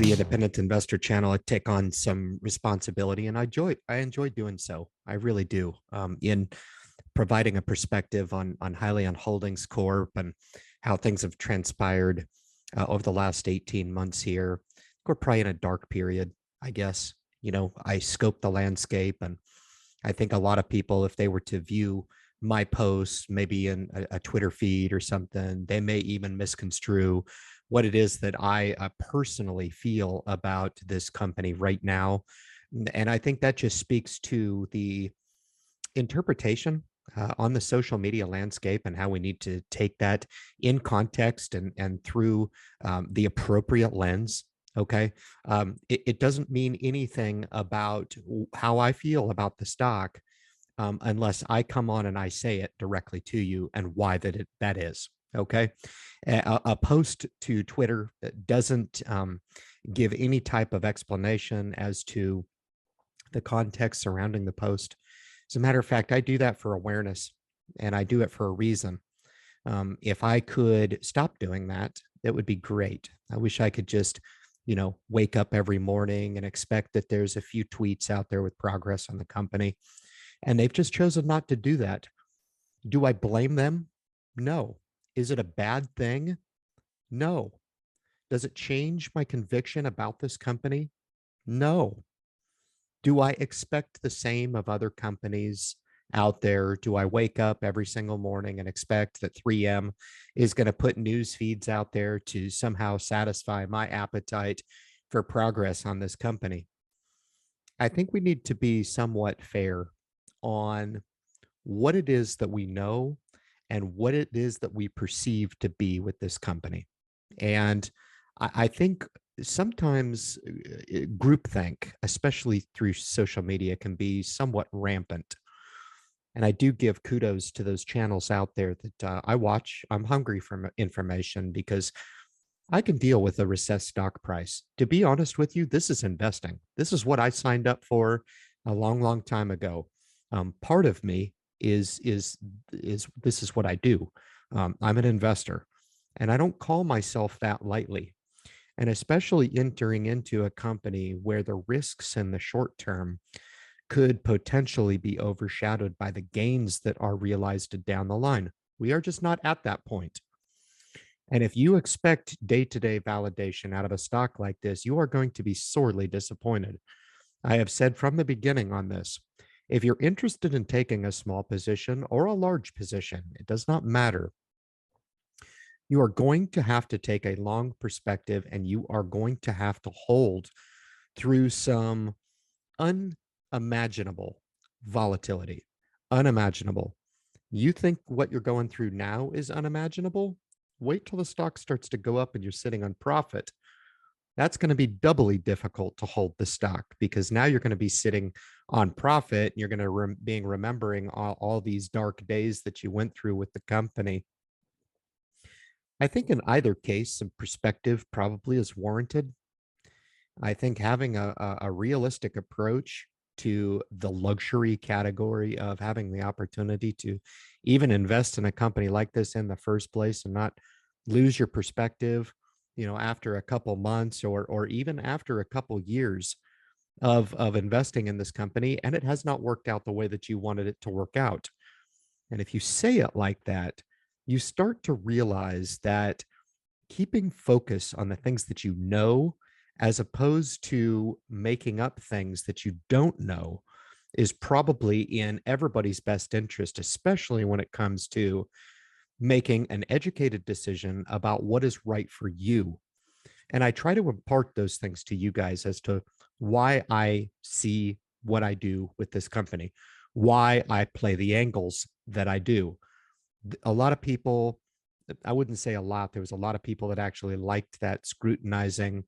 the Independent Investor Channel, I take on some responsibility, and I enjoy doing so. I really do. In providing a perspective on Hyliion Holdings Corp and how things have transpired over the last 18 months here. We're probably in a dark period, I guess. I scope the landscape, and I think a lot of people, if they were to view my posts, maybe in a Twitter feed or something, they may even misconstrue what it is that I personally feel about this company right now. And I think that just speaks to the interpretation on the social media landscape and how we need to take that in context and through the appropriate lens. Okay. It doesn't mean anything about how I feel about the stock unless I come on and I say it directly to you and why that is. Okay. A post to Twitter that doesn't give any type of explanation as to the context surrounding the post. As a matter of fact, I do that for awareness, and I do it for a reason. If I could stop doing that, that would be great. I wish I could just, wake up every morning and expect that there's a few tweets out there with progress on the company. And they've just chosen not to do that. Do I blame them? No. Is it a bad thing? No. Does it change my conviction about this company? No. Do I expect the same of other companies out there? Do I wake up every single morning and expect that 3M is going to put news feeds out there to somehow satisfy my appetite for progress on this company? I think we need to be somewhat fair on what it is that we know and what it is that we perceive to be with this company. And I think sometimes groupthink, especially through social media, can be somewhat rampant. And I do give kudos to those channels out there that I watch. I'm hungry for information because I can deal with a recessed stock price. To be honest with you, this is investing. This is what I signed up for a long, long time ago. Part of me is this is what I do. I'm an investor, and I don't call myself that lightly. And especially entering into a company where the risks in the short term could potentially be overshadowed by the gains that are realized down the line. We are just not at that point. And if you expect day-to-day validation out of a stock like this, you are going to be sorely disappointed. I have said from the beginning on this, if you're interested in taking a small position or a large position, it does not matter. You are going to have to take a long perspective, and you are going to have to hold through some unimaginable volatility. Unimaginable. You think what you're going through now is unimaginable? Wait till the stock starts to go up and you're sitting on profit. That's going to be doubly difficult to hold the stock, because now you're going to be sitting on profit. And you're going to be remembering all these dark days that you went through with the company. I think in either case, some perspective probably is warranted. I think having a realistic approach to the luxury category of having the opportunity to even invest in a company like this in the first place and not lose your perspective, after a couple months or even after a couple years of investing in this company, and it has not worked out the way that you wanted it to work out. And if you say it like that, you start to realize that keeping focus on the things that you know, as opposed to making up things that you don't know, is probably in everybody's best interest, especially when it comes to making an educated decision about what is right for you. And I try to impart those things to you guys as to why I see what I do with this company, why I play the angles that I do. A lot of people, I wouldn't say a lot, there was a lot of people that actually liked that scrutinizing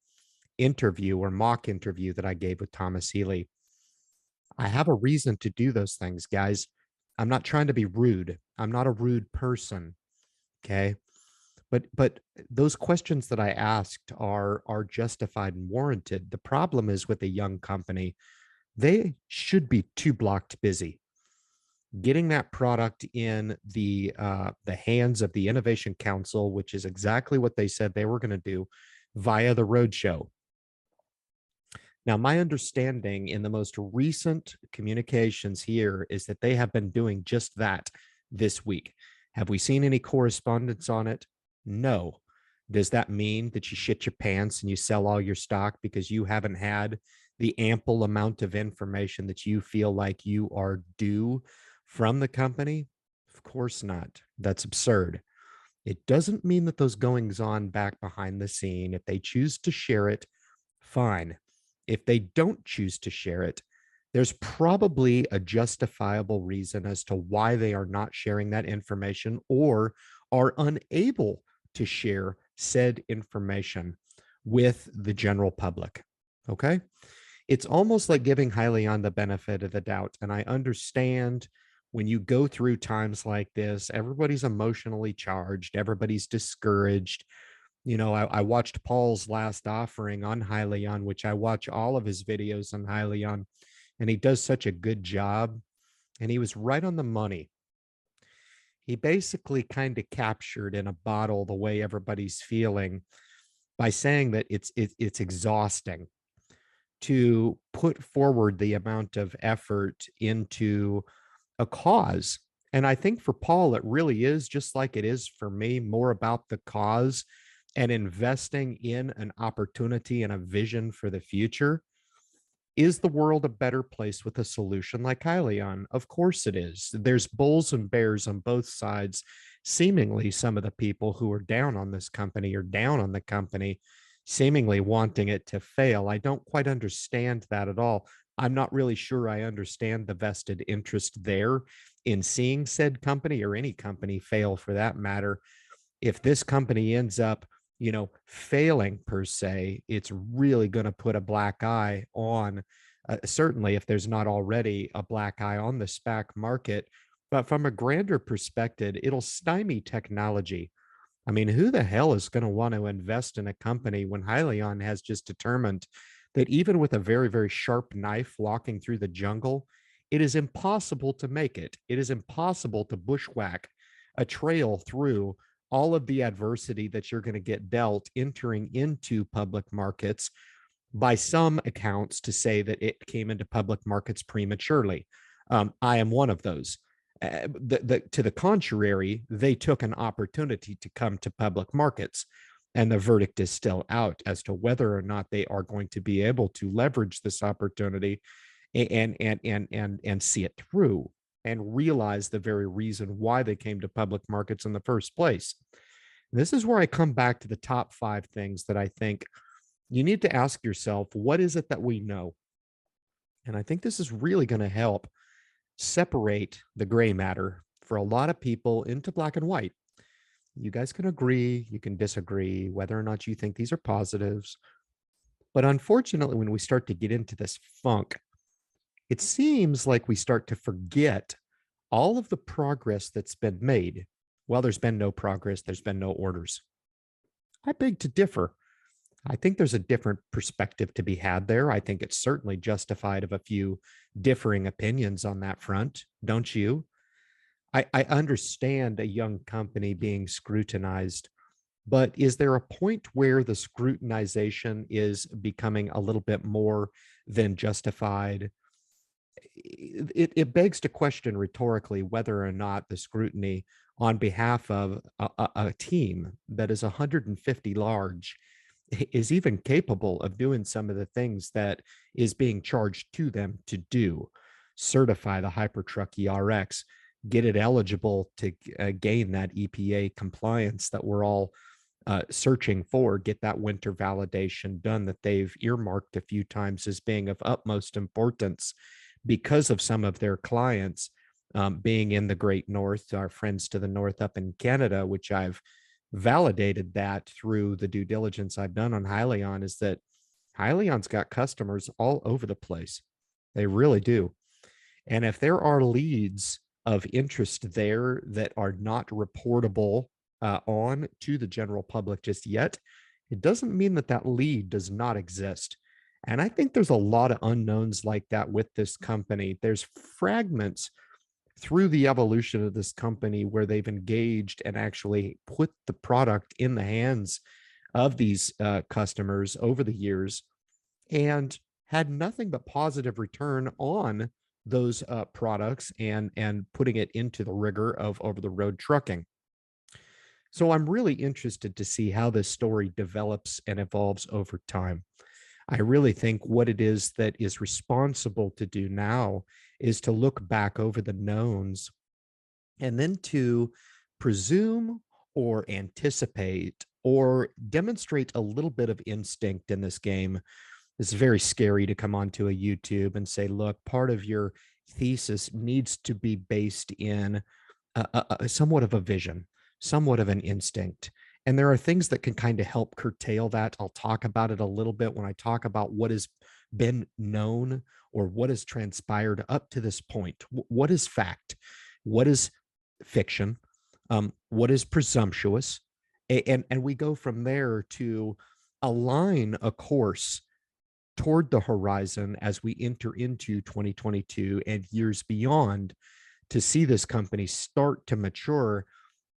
interview or mock interview that I gave with Thomas Healy. I have a reason to do those things, guys. I'm not trying to be rude. I'm not a rude person. Okay. But those questions that I asked are justified and warranted. The problem is with a young company, they should be two-blocked busy getting that product in the hands of the Innovation Council, which is exactly what they said they were going to do via the roadshow. Now, my understanding in the most recent communications here is that they have been doing just that this week. Have we seen any correspondence on it? No. Does that mean that you shit your pants and you sell all your stock because you haven't had the ample amount of information that you feel like you are due from the company? Of course not. That's absurd. It doesn't mean that those goings on back behind the scene, if they choose to share it, fine. If they don't choose to share it, there's probably a justifiable reason as to why they are not sharing that information or are unable to share said information with the general public. Okay. It's almost like giving Hyliion the benefit of the doubt. And I understand when you go through times like this, everybody's emotionally charged, everybody's discouraged. I watched Paul's last offering on Hyliion, which I watch all of his videos on Hyliion, and he does such a good job. And he was right on the money. He basically kind of captured in a bottle the way everybody's feeling by saying that it's exhausting to put forward the amount of effort into a cause. And I think for Paul, it really is just like it is for me, more about the cause and investing in an opportunity and a vision for the future. Is the world a better place with a solution like Hyliion? Of course it is. There's bulls and bears on both sides. Seemingly, some of the people who are down on this company are down on the company, seemingly wanting it to fail. I don't quite understand that at all. I'm not really sure I understand the vested interest there in seeing said company or any company fail for that matter. If this company ends up, failing per se, it's really going to put a black eye on, certainly if there's not already a black eye on the SPAC market. But from a grander perspective, it'll stymie technology. I mean, who the hell is going to want to invest in a company when Hyliion has just determined that even with a very, very sharp knife walking through the jungle, it is impossible to make it. It is impossible to bushwhack a trail through all of the adversity that you're going to get dealt entering into public markets, by some accounts, to say that it came into public markets prematurely. I am one of those. To the contrary, they took an opportunity to come to public markets, and the verdict is still out as to whether or not they are going to be able to leverage this opportunity and see it through and realize the very reason why they came to public markets in the first place. This is where I come back to the top 5 things that I think you need to ask yourself: what is it that we know? And I think this is really going to help separate the gray matter for a lot of people into black and white. You guys can agree, you can disagree, whether or not you think these are positives. But unfortunately, when we start to get into this funk, it seems like we start to forget all of the progress that's been made. Well, there's been no progress, there's been no orders. I beg to differ. I think there's a different perspective to be had there. I think it's certainly justified of a few differing opinions on that front, don't you? I understand a young company being scrutinized, but is there a point where the scrutinization is becoming a little bit more than justified? It begs to question rhetorically whether or not the scrutiny on behalf of a team that is 150 large is even capable of doing some of the things that is being charged to them to do. Certify the Hypertruck ERX, get it eligible to gain that EPA compliance that we're all searching for, get that winter validation done that they've earmarked a few times as being of utmost importance because of some of their clients being in the Great North, our friends to the north up in Canada, which I've validated that through the due diligence I've done on Hyliion, is that Hyliion's got customers all over the place. They really do. And if there are leads of interest there that are not reportable on to the general public just yet, it doesn't mean that that lead does not exist. And I think there's a lot of unknowns like that with this company. There's fragments through the evolution of this company where they've engaged and actually put the product in the hands of these customers over the years. And had nothing but positive return on those products and putting it into the rigor of over the road trucking. So I'm really interested to see how this story develops and evolves over time. I really think what it is that is responsible to do now is to look back over the knowns and then to presume or anticipate or demonstrate a little bit of instinct in this game. It's very scary to come onto a YouTube and say, look, part of your thesis needs to be based in somewhat of a vision, somewhat of an instinct. And there are things that can kind of help curtail that. I'll talk about it a little bit when I talk about what has been known or what has transpired up to this point. What is fact? What is fiction? What is presumptuous? And we go from there to align a course toward the horizon as we enter into 2022 and years beyond to see this company start to mature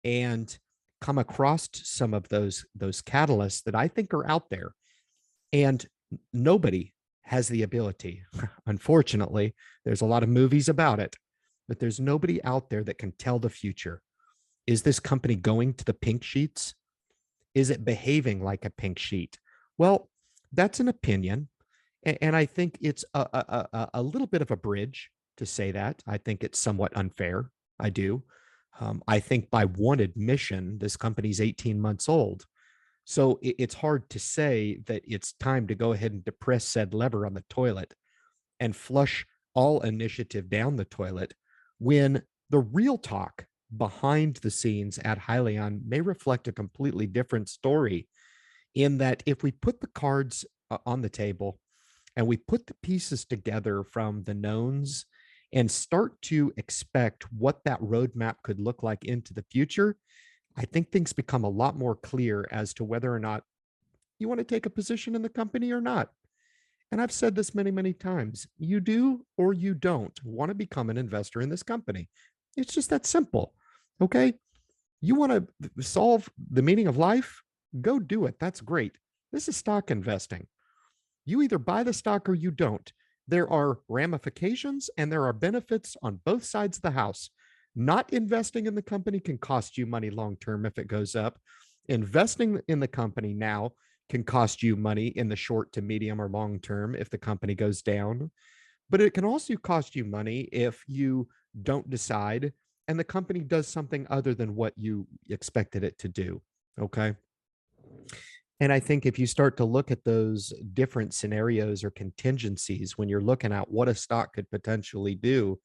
and come across some of those catalysts that I think are out there. And nobody has the ability. Unfortunately, there's a lot of movies about it, but there's nobody out there that can tell the future. Is this company going to the pink sheets? Is it behaving like a pink sheet? Well, that's an opinion. And I think it's a little bit of a bridge to say that. I think it's somewhat unfair. I do. I think by one admission, this company's 18 months old. So it's hard to say that it's time to go ahead and depress said lever on the toilet and flush all initiative down the toilet when the real talk behind the scenes at Hyliion may reflect a completely different story, in that if we put the cards on the table and we put the pieces together from the knowns and start to expect what that roadmap could look like into the future, I think things become a lot more clear as to whether or not you want to take a position in the company or not. And I've said this many, many times. You do or you don't want to become an investor in this company. It's just that simple. Okay. You want to solve the meaning of life? Go do it. That's great. This is stock investing. You either buy the stock or you don't. There are ramifications and there are benefits on both sides of the house. Not investing in the company can cost you money long term if it goes up. Investing in the company now can cost you money in the short to medium or long term if the company goes down. But it can also cost you money if you don't decide and the company does something other than what you expected it to do. Okay. And I think if you start to look at those different scenarios or contingencies when you're looking at what a stock could potentially do,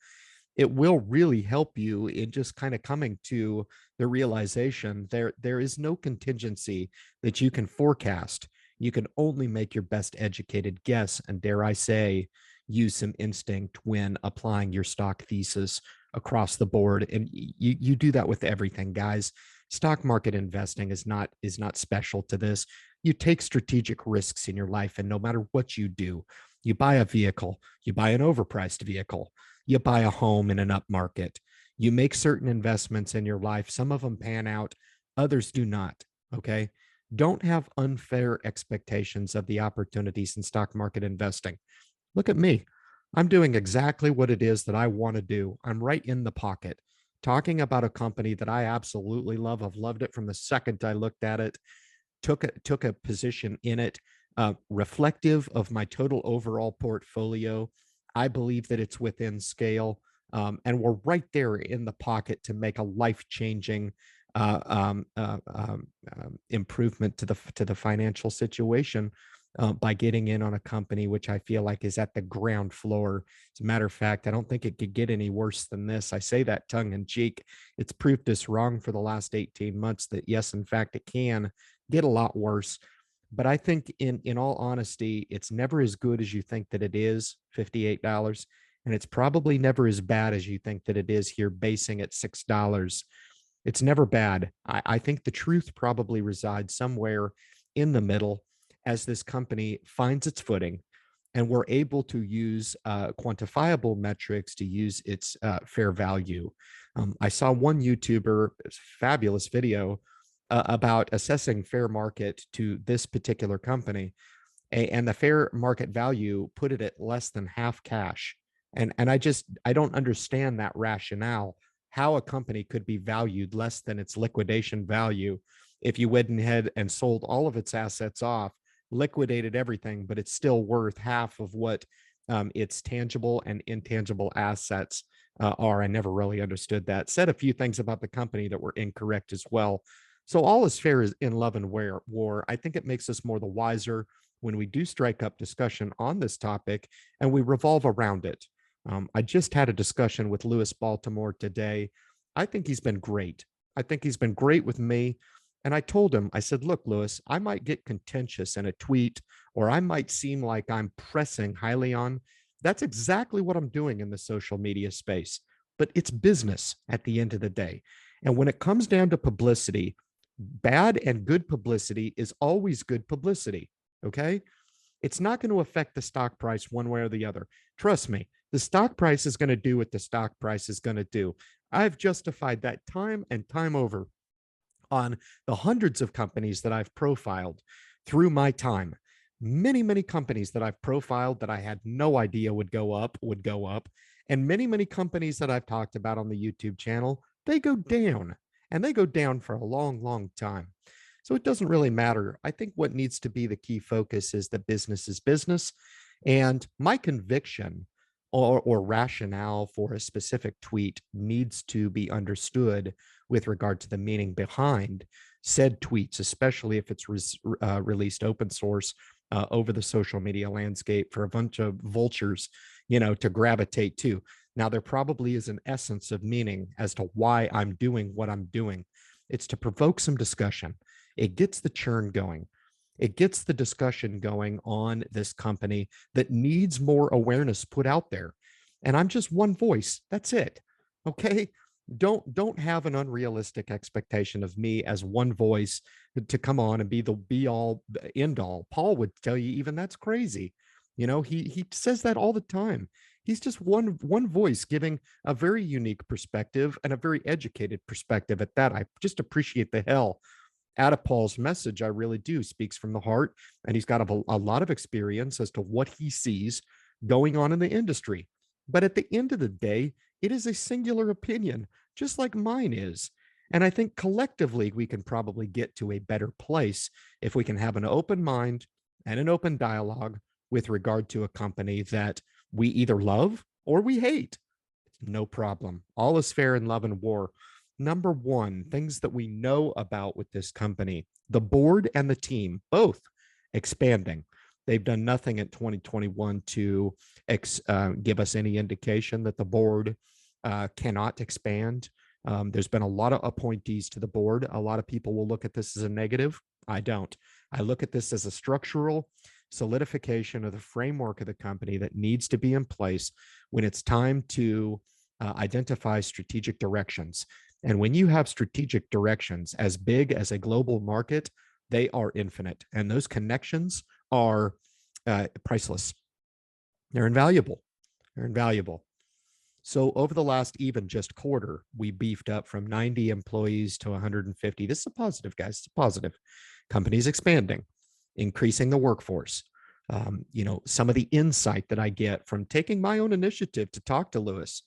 it will really help you in just kind of coming to the realization there is no contingency that you can forecast. You can only make your best educated guess, and dare I say, use some instinct when applying your stock thesis across the board. And you do that with everything, guys. Stock market investing is not special to this. You take strategic risks in your life, and no matter what you do, you buy a vehicle, you buy an overpriced vehicle, you buy a home in an up market, you make certain investments in your life. Some of them pan out, others do not. Okay. Don't have unfair expectations of the opportunities in stock market investing. Look at me. I'm doing exactly what it is that I want to do. I'm right in the pocket, talking about a company that I absolutely love. I've loved it from the second I looked at it, took a position in it, reflective of my total overall portfolio. I believe that it's within scale, and we're right there in the pocket to make a life-changing improvement to the financial situation by getting in on a company which I feel like is at the ground floor. As a matter of fact, I don't think it could get any worse than this. I say that tongue in cheek. It's proved us wrong for the last 18 months that yes, in fact, it can get a lot worse. But I think in all honesty, it's never as good as you think that it is, $58. And it's probably never as bad as you think that it is here, basing at $6. It's never bad. I think the truth probably resides somewhere in the middle as this company finds its footing and we're able to use quantifiable metrics to use its fair value. I saw one YouTuber, fabulous video about assessing fair market to this particular company. and the fair market value put it at less than half cash. And I don't understand that rationale, how a company could be valued less than its liquidation value if you went ahead and sold all of its assets off, liquidated everything, but it's still worth half of what its tangible and intangible assets are. I never really understood that. Said a few things about the company that were incorrect as well. So all is fair in love and war. I think it makes us more the wiser when we do strike up discussion on this topic and we revolve around it. I just had a discussion with Lewis Baltimore today. I think he's been great. I think he's been great with me. And I told him, I said, look, Lewis, I might get contentious in a tweet, or I might seem like I'm pressing Hyliion. That's exactly what I'm doing in the social media space. But it's business at the end of the day. And when it comes down to publicity, bad and good publicity is always good publicity. Okay. It's not going to affect the stock price one way or the other. Trust me, the stock price is going to do what the stock price is going to do. I've justified that time and time over on the hundreds of companies that I've profiled through my time. Many, many companies that I've profiled that I had no idea would go up. And many, many companies that I've talked about on the YouTube channel, they go down, and they go down for a long, long time. So it doesn't really matter. I think what needs to be the key focus is that business is business. And my conviction or rationale for a specific tweet needs to be understood with regard to the meaning behind said tweets, especially if it's released open source over the social media landscape for a bunch of vultures, to gravitate to. Now, there probably is an essence of meaning as to why I'm doing what I'm doing. It's to provoke some discussion. It gets the churn going. It gets the discussion going on this company that needs more awareness put out there. And I'm just one voice. That's it. Okay. Don't have an unrealistic expectation of me as one voice to come on and be the be all end all. Paul would tell you even that's crazy. He says that all the time. He's just one voice giving a very unique perspective and a very educated perspective at that. I just appreciate the hell out of Paul's message. I really do. Speaks from the heart, and he's got a lot of experience as to what he sees going on in the industry. But at the end of the day, it is a singular opinion, just like mine is. And I think collectively we can probably get to a better place if we can have an open mind and an open dialogue with regard to a company that we either love or we hate. No problem. All is fair in love and war. Number one, things that we know about with this company, the board and the team, both expanding. They've done nothing in 2021 to give us any indication that the board cannot expand. There's been a lot of appointees to the board. A lot of people will look at this as a negative. I don't. I look at this as a structural solidification of the framework of the company that needs to be in place when it's time to identify strategic directions. And when you have strategic directions as big as a global market, they are infinite. And those connections are priceless. They're invaluable. They're invaluable. So over the last even just quarter, we beefed up from 90 employees to 150. This is a positive, guys. It's a positive. Companies expanding, increasing the workforce. Some of the insight that I get from taking my own initiative to talk to Lewis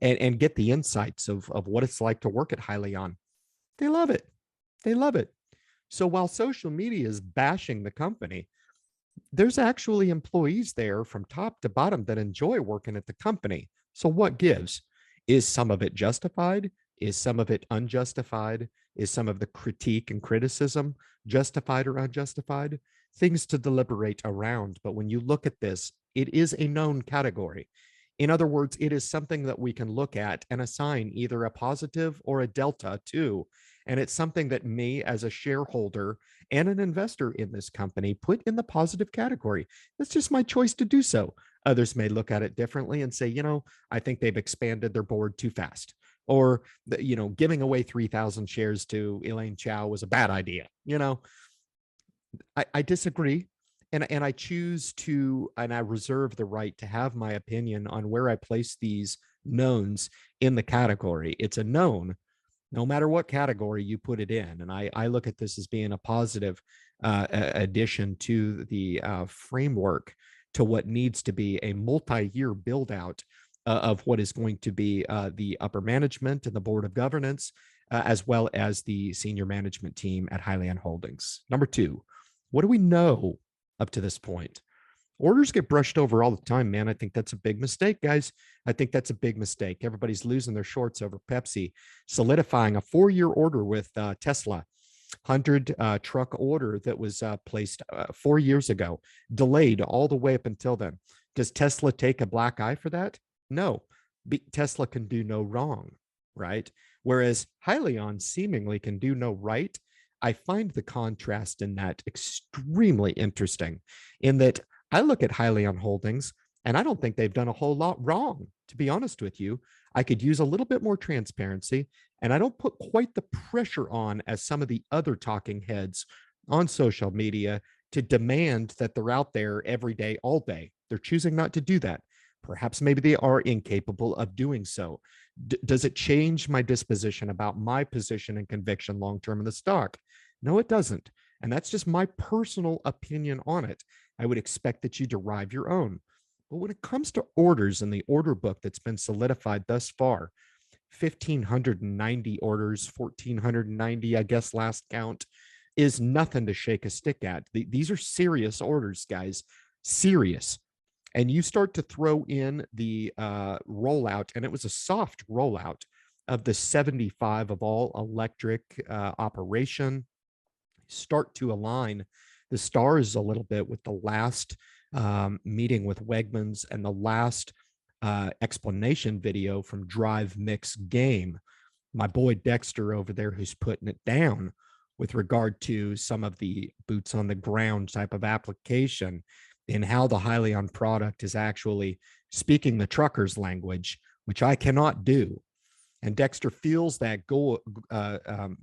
and get the insights of what it's like to work at Hyliion. They love it. They love it. So while social media is bashing the company, there's actually employees there from top to bottom that enjoy working at the company. So what gives? Is some of it justified? Is some of it unjustified? Is some of the critique and criticism justified or unjustified? Things to deliberate around. But when you look at this, it is a known category. In other words, it is something that we can look at and assign either a positive or a delta to. And it's something that me as a shareholder and an investor in this company put in the positive category. That's just my choice to do so. Others may look at it differently and say, I think they've expanded their board too fast. Or, giving away 3,000 shares to 𝗖𝐋𝐈𝗖𝐊 was a bad idea. I disagree. And I choose to, and I reserve the right to have my opinion on where I place these knowns in the category. It's a known, no matter what category you put it in. And I look at this as being a positive addition to the framework to what needs to be a multi-year build out of what is going to be the upper management and the board of governance, as well as the senior management team at Hyliion Holdings. Number two, what do we know up to this point? Orders get brushed over all the time, man. I think that's a big mistake, guys. I think that's a big mistake. Everybody's losing their shorts over Pepsi, solidifying a 4-year order with Tesla, 100 truck order that was placed 4 years ago, delayed all the way up until then. Does Tesla take a black eye for that? No. Tesla can do no wrong, right? Whereas Hyliion seemingly can do no right. I find the contrast in that extremely interesting, in that I look at Hyliion Holdings and I don't think they've done a whole lot wrong, to be honest with you. I could use a little bit more transparency, and I don't put quite the pressure on as some of the other talking heads on social media to demand that they're out there every day, all day. They're choosing not to do that. Perhaps maybe they are incapable of doing so. Does it change my disposition about my position and conviction long term in the stock? No, it doesn't. And that's just my personal opinion on it. I would expect that you derive your own. But when it comes to orders in the order book that's been solidified thus far, 1,590 orders, 1,490, I guess, last count, is nothing to shake a stick at. These are serious orders, guys, serious. And you start to throw in the rollout, and it was a soft rollout of the 75 of all electric operation, start to align the stars a little bit with the last meeting with Wegmans and the last explanation video from Drive Mix Game. My boy Dexter over there, who's putting it down with regard to some of the boots on the ground type of application and how the Hyliion product is actually speaking the trucker's language, which I cannot do. And Dexter feels that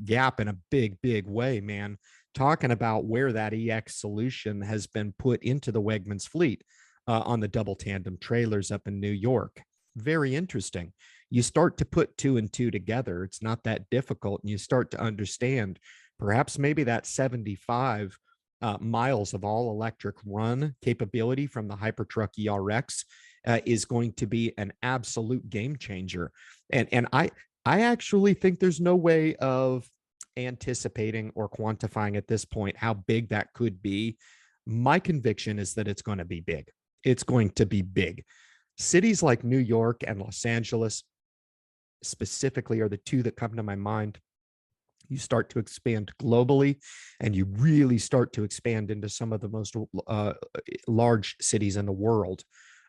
gap in a big, big way, man, talking about where that EX solution has been put into the Wegmans fleet on the double tandem trailers up in New York. Very interesting. You start to put two and two together. It's not that difficult. And you start to understand perhaps maybe that 75 miles of all electric run capability from the Hypertruck ERX is going to be an absolute game changer. And I actually think there's no way of anticipating or quantifying at this point how big that could be. My conviction is that it's going to be big. It's going to be big. Cities like New York and Los Angeles specifically are the two that come to my mind. You start to expand globally, and you really start to expand into some of the most large cities in the world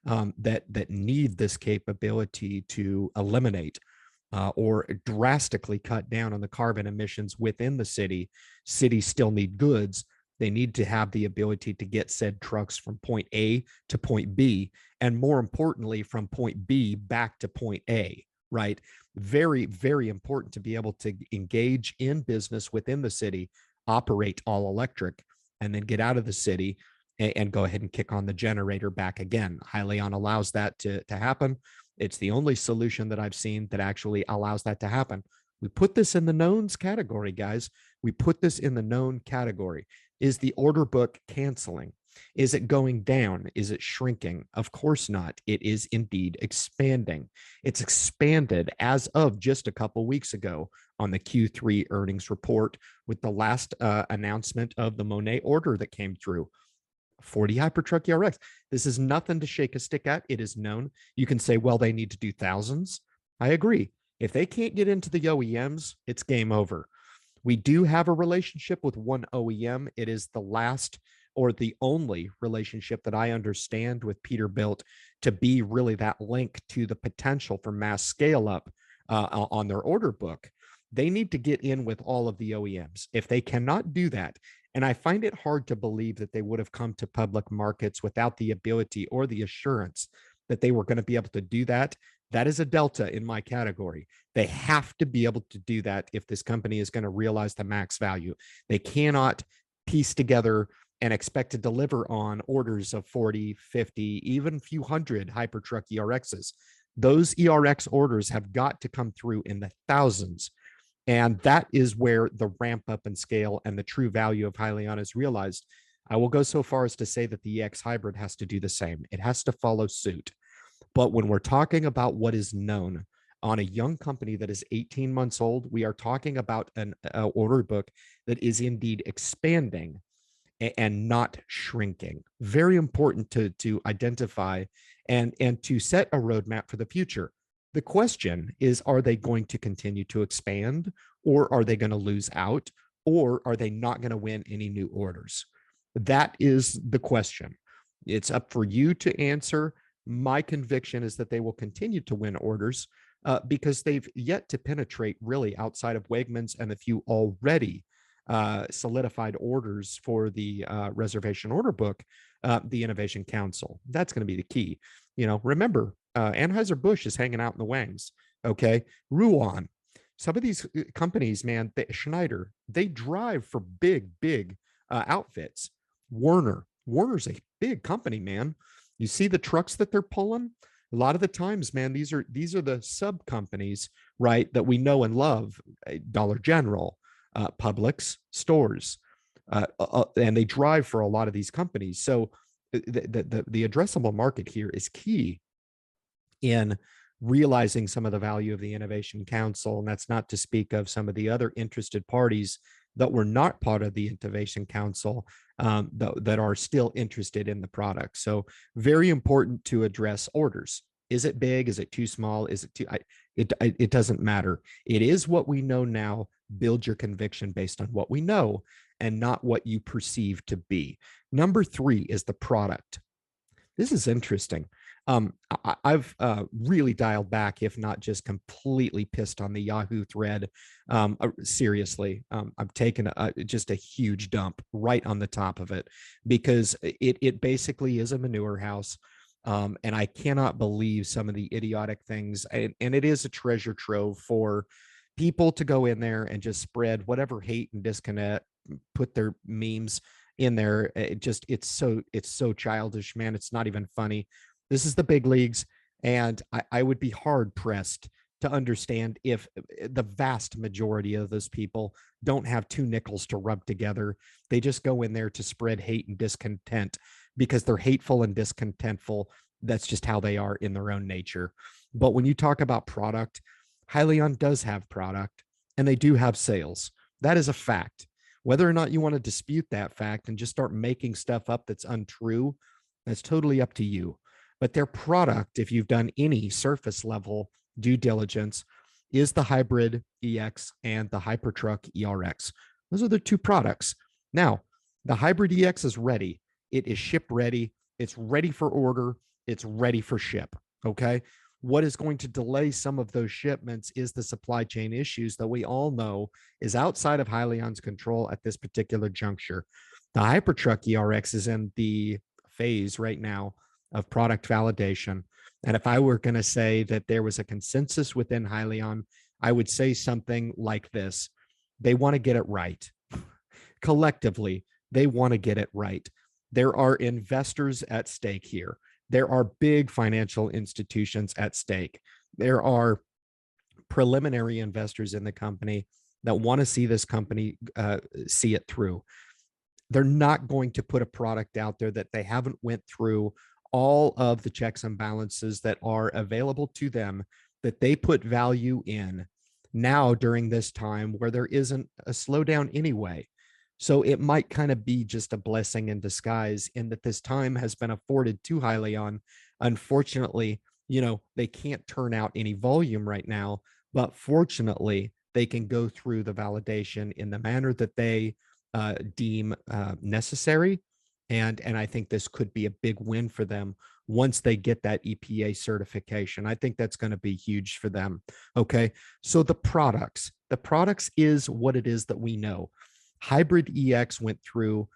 that need this capability to eliminate or drastically cut down on the carbon emissions within the city. Cities still need goods. They need to have the ability to get said trucks from point A to point B, and more importantly, from point B back to point A, right? Very, very important to be able to engage in business within the city, operate all electric, and then get out of the city and go ahead and kick on the generator back again. Hyliion allows that to happen. It's the only solution that I've seen that actually allows that to happen. We put this in the knowns category, guys. We put this in the known category. Is the order book canceling? Is it going down? Is it shrinking? Of course not. It is indeed expanding. It's expanded as of just a couple weeks ago on the Q3 earnings report with the last announcement of the Monet order that came through. 40 Hypertruck ERX. This is nothing to shake a stick at. It is known. You can say, well, they need to do thousands. I agree. If they can't get into the OEMs, it's game over. We do have a relationship with one OEM. It is the last or the only relationship that I understand with Peterbilt to be really that link to the potential for mass scale up on their order book. They need to get in with all of the OEMs. If they cannot do that, and I find it hard to believe that they would have come to public markets without the ability or the assurance that they were going to be able to do that. That is a delta in my category. They have to be able to do that if this company is going to realize the max value. They cannot piece together and expect to deliver on orders of 40, 50, even a few hundred Hypertruck ERXs. Those ERX orders have got to come through in the thousands. And that is where the ramp up and scale and the true value of Hyliion is realized. I will go so far as to say that the EX hybrid has to do the same. It has to follow suit. But when we're talking about what is known on a young company that is 18 months old, we are talking about an order book that is indeed expanding and not shrinking. Very important to identify and to set a roadmap for the future. The question is, are they going to continue to expand, or are they going to lose out, or are they not going to win any new orders? That is the question. It's up for you to answer. My conviction is that they will continue to win orders because they've yet to penetrate really outside of Wegmans and the few already solidified orders for the reservation order book, the Innovation Council. That's going to be the key. Remember, Anheuser-Busch is hanging out in the wings. Okay. Ruan, some of these companies, man, Schneider, they drive for big outfits. Werner's a big company, man. You see the trucks that they're pulling? A lot of the times, man, these are the sub companies, right, that we know and love. Dollar General, Publix, stores, and they drive for a lot of these companies. So the addressable market here is key in realizing some of the value of the Innovation Council. And that's not to speak of some of the other interested parties that were not part of the Innovation Council that are still interested in the product. So very important to address orders. Is it big? Is it too small? Is it too, it doesn't matter. It is what we know now. Build your conviction based on what we know and not what you perceive to be. Number 3 is the product. This is interesting. I've really dialed back, if not just completely pissed on the Yahoo thread. Seriously, I've taken just a huge dump right on the top of it because it basically is a manure house. And I cannot believe some of the idiotic things. And it is a treasure trove for people to go in there and just spread whatever hate and disconnect, put their memes in there. It's so childish, man. It's not even funny. This is the big leagues, and I would be hard pressed to understand if the vast majority of those people don't have 2 nickels to rub together. They just go in there to spread hate and discontent because they're hateful and discontentful. That's just how they are in their own nature. But when you talk about product, Hyliion does have product, and they do have sales. That is a fact. Whether or not you want to dispute that fact and just start making stuff up that's untrue, that's totally up to you. But their product, if you've done any surface level due diligence, is the Hybrid EX and the Hypertruck ERX. Those are the 2 products. Now, the Hybrid EX is ready. It is ship ready. It's ready for order. It's ready for ship. Okay. What is going to delay some of those shipments is the supply chain issues that we all know is outside of Hyliion's control at this particular juncture. The Hypertruck ERX is in the phase right now of product validation. And if I were going to say that there was a consensus within Hyliion, I would say something like this. They want to get it right. Collectively, they want to get it right. There are investors at stake here. There are big financial institutions at stake. There are preliminary investors in the company that want to see this company see it through. They're not going to put a product out there that they haven't went through all of the checks and balances that are available to them, that they put value in now during this time where there isn't a slowdown anyway. So it might kind of be just a blessing in disguise in that this time has been afforded to Hyliion. Unfortunately, they can't turn out any volume right now, but fortunately, they can go through the validation in the manner that they deem necessary. And I think this could be a big win for them once they get that EPA certification. I think that's going to be huge for them. Okay. So the products is what it is that we know. Hybrid EX went through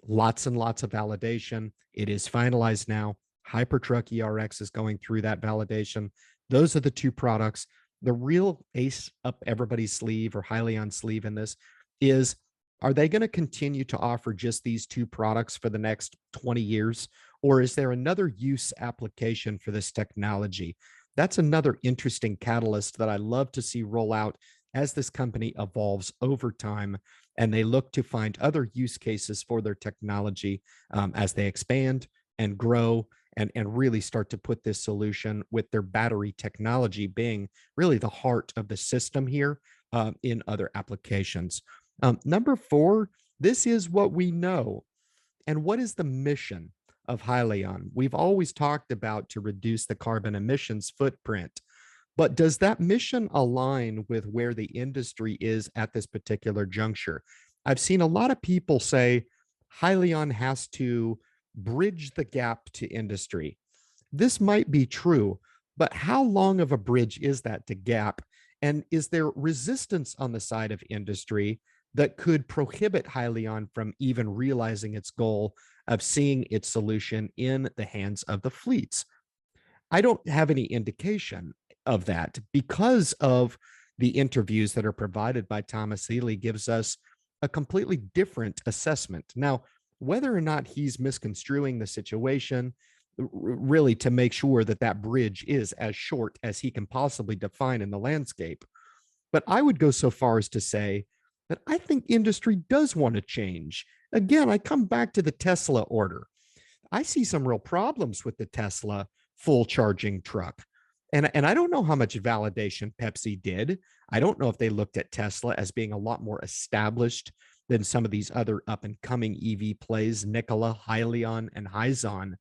lots and lots of validation. It is finalized now. Hypertruck ERX is going through that validation. Those are the 2 products. The real ace up everybody's sleeve or Hyliion's sleeve in this is, are they going to continue to offer just these 2 products for the next 20 years? Or is there another use application for this technology? That's another interesting catalyst that I love to see roll out as this company evolves over time and they look to find other use cases for their technology as they expand and grow and really start to put this solution with their battery technology being really the heart of the system here in other applications. Number four, this is what we know. And what is the mission of Hyliion? We've always talked about to reduce the carbon emissions footprint, but does that mission align with where the industry is at this particular juncture? I've seen a lot of people say Hyliion has to bridge the gap to industry. This might be true, but how long of a bridge is that to gap? And is there resistance on the side of industry that could prohibit Hyliion from even realizing its goal of seeing its solution in the hands of the fleets? I don't have any indication of that because of the interviews that are provided by Thomas Healy gives us a completely different assessment. Now, whether or not he's misconstruing the situation, really to make sure that that bridge is as short as he can possibly define in the landscape. But I would go so far as to say that I think industry does want to change. Again, I come back to the Tesla order. I see some real problems with the Tesla full charging truck. And I don't know how much validation Pepsi did. I don't know if they looked at Tesla as being a lot more established than some of these other up and coming EV plays, 𝑪𝑎𝑛𝓋𝑎, Hyliion, and Hyzon.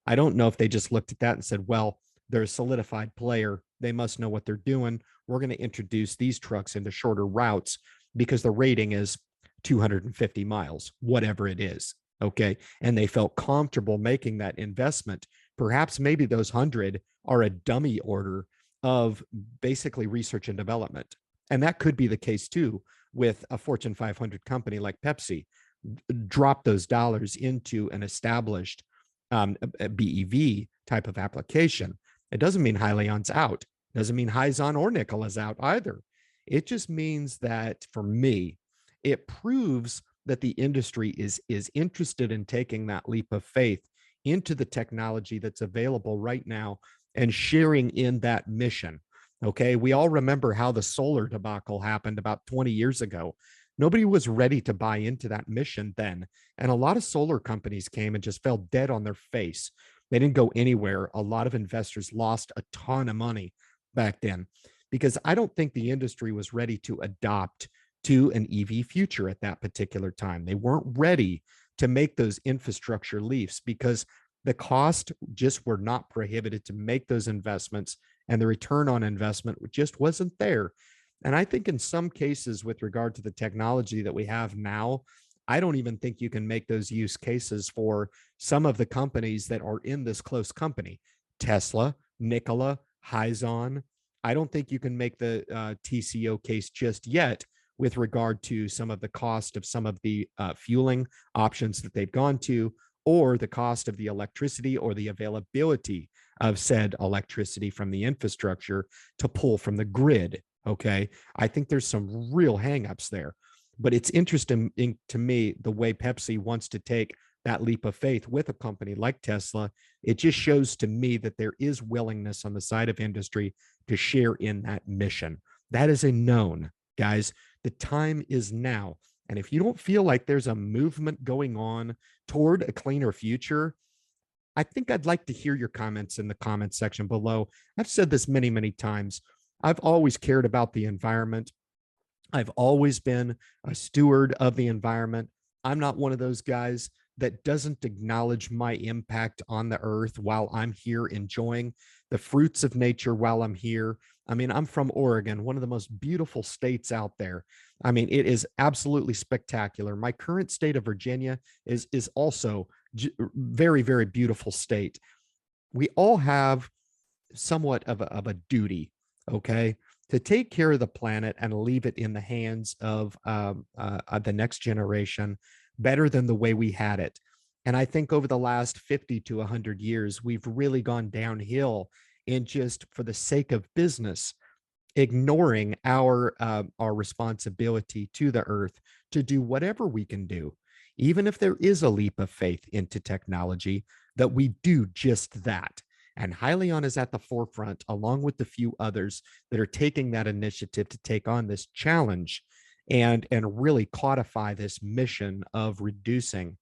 I don't know if they just looked at that and said, well, they're a solidified player. They must know what they're doing. We're going to introduce these trucks into shorter routes because the rating is 250 miles, whatever it is. Okay. And they felt comfortable making that investment. Perhaps maybe those 100 are a dummy order of basically research and development. And that could be the case too with a Fortune 500 company like Pepsi. Drop those dollars into an established a BEV type of application. It doesn't mean Hyliion's out. It doesn't mean Hyzon or 𝗋𝐻𝐿 is out either. It just means that for me, it proves that the industry is interested in taking that leap of faith into the technology that's available right now and sharing in that mission. Okay, we all remember how the solar debacle happened about 20 years ago. Nobody was ready to buy into that mission then. And a lot of solar companies came and just fell dead on their face. They didn't go anywhere. A lot of investors lost a ton of money back then because I don't think the industry was ready to adopt to an EV future at that particular time. They weren't ready to make those infrastructure leaps because the cost just were not prohibited to make those investments and the return on investment just wasn't there. And I think in some cases with regard to the technology that we have now, I don't even think you can make those use cases for some of the companies that are in this close company. Tesla, 𝗋𝐻𝐿a, Hyzon. I don't think you can make the TCO case just yet with regard to some of the cost of some of the fueling options that they've gone to, or the cost of the electricity or the availability of said electricity from the infrastructure to pull from the grid. Okay. I think there's some real hangups there, but it's interesting to me the way Pepsi wants to take that leap of faith with a company like Tesla. It just shows to me that there is willingness on the side of industry to share in that mission. That is a known, guys. The time is now. And if you don't feel like there's a movement going on toward a cleaner future, I think I'd like to hear your comments in the comment section below. I've said this many, many times. I've always cared about the environment. I've always been a steward of the environment. I'm not one of those guys that doesn't acknowledge my impact on the earth while I'm here enjoying the fruits of nature while I'm here. I mean, I'm from Oregon, one of the most beautiful states out there. I mean, it is absolutely spectacular. My current state of Virginia is also very, very beautiful state. We all have somewhat of a duty, okay, to take care of the planet and leave it in the hands of the next generation better than the way we had it. And I think over the last 50 to 100 years, we've really gone downhill in just for the sake of business, ignoring our responsibility to the earth to do whatever we can do, even if there is a leap of faith into technology, that we do just that. And Hyliion is at the forefront, along with the few others that are taking that initiative to take on this challenge and really codify this mission of reducing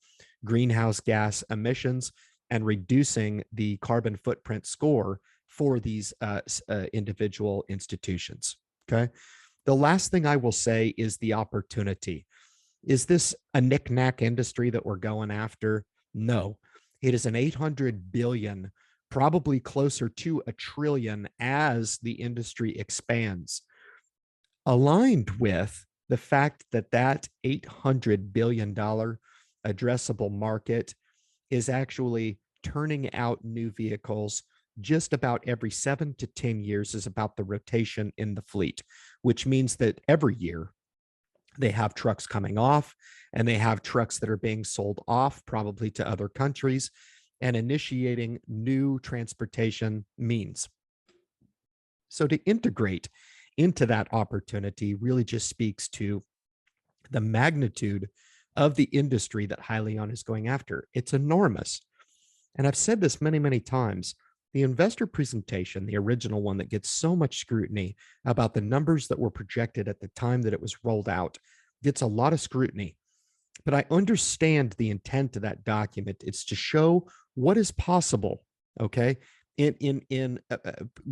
greenhouse gas emissions and reducing the carbon footprint score for these individual institutions. Okay. The last thing I will say is the opportunity. Is this a knick-knack industry that we're going after? No, it is an 800 billion, probably closer to a trillion as the industry expands, aligned with the fact that that $800 billion addressable market is actually turning out new vehicles just about every 7 to 10 years is about the rotation in the fleet, which means that every year they have trucks coming off and they have trucks that are being sold off, probably to other countries, and initiating new transportation means. So to integrate into that opportunity really just speaks to the magnitude of the industry that Hyliion is going after. It's enormous. And I've said this many, many times. The investor presentation, the original one that gets so much scrutiny about the numbers that were projected at the time that it was rolled out, gets a lot of scrutiny. But I understand the intent of that document. It's to show what is possible, okay, in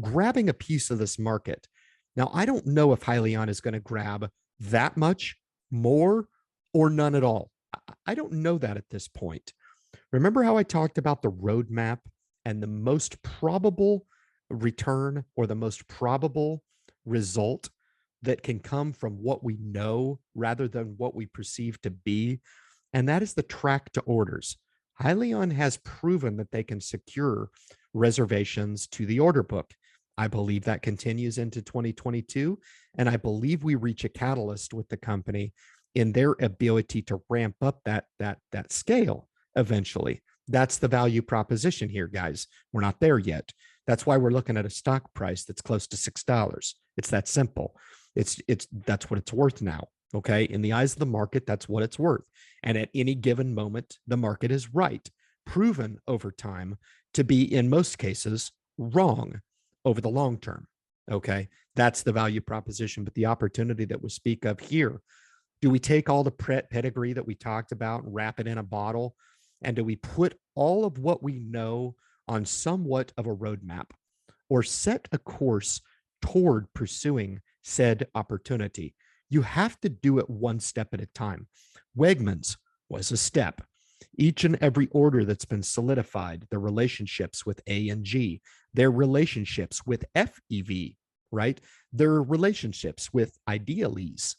grabbing a piece of this market. Now, I don't know if Hyliion is going to grab that much more or none at all. I don't know that at this point. Remember how I talked about the roadmap and the most probable return or the most probable result that can come from what we know rather than what we perceive to be? And that is the track to orders. Hyliion has proven that they can secure reservations to the order book. I believe that continues into 2022. And I believe we reach a catalyst with the company in their ability to ramp up that scale eventually. That's the value proposition here, guys. We're not there yet. That's why we're looking at a stock price that's close to $6. It's that simple. That's what it's worth now. Okay. In the eyes of the market, that's what it's worth. And at any given moment, the market is right, proven over time to be, in most cases, wrong over the long term. Okay. That's the value proposition. But the opportunity that we speak of here, do we take all the pedigree that we talked about and wrap it in a bottle? And do we put all of what we know on somewhat of a roadmap or set a course toward pursuing said opportunity? You have to do it one step at a time. Wegmans was a step. Each and every order that's been solidified, the relationships with A and G, their relationships with FEV, right? Their relationships with Idealese,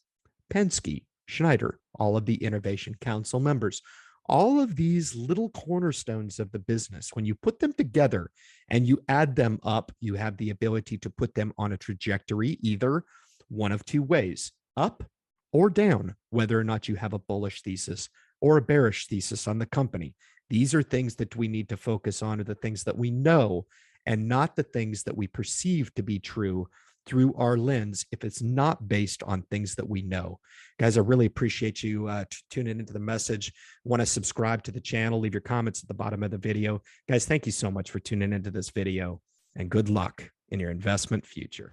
Penske, Schneider, all of the Innovation Council members. All of these little cornerstones of the business, when you put them together and you add them up, you have the ability to put them on a trajectory, either one of two ways, up or down, whether or not you have a bullish thesis or a bearish thesis on the company. These are things that we need to focus on, are the things that we know and not the things that we perceive to be true through our lens if it's not based on things that we know. Guys, I really appreciate you tuning into the message. Want to subscribe to the channel, leave your comments at the bottom of the video. Guys, thank you so much for tuning into this video and good luck in your investment future.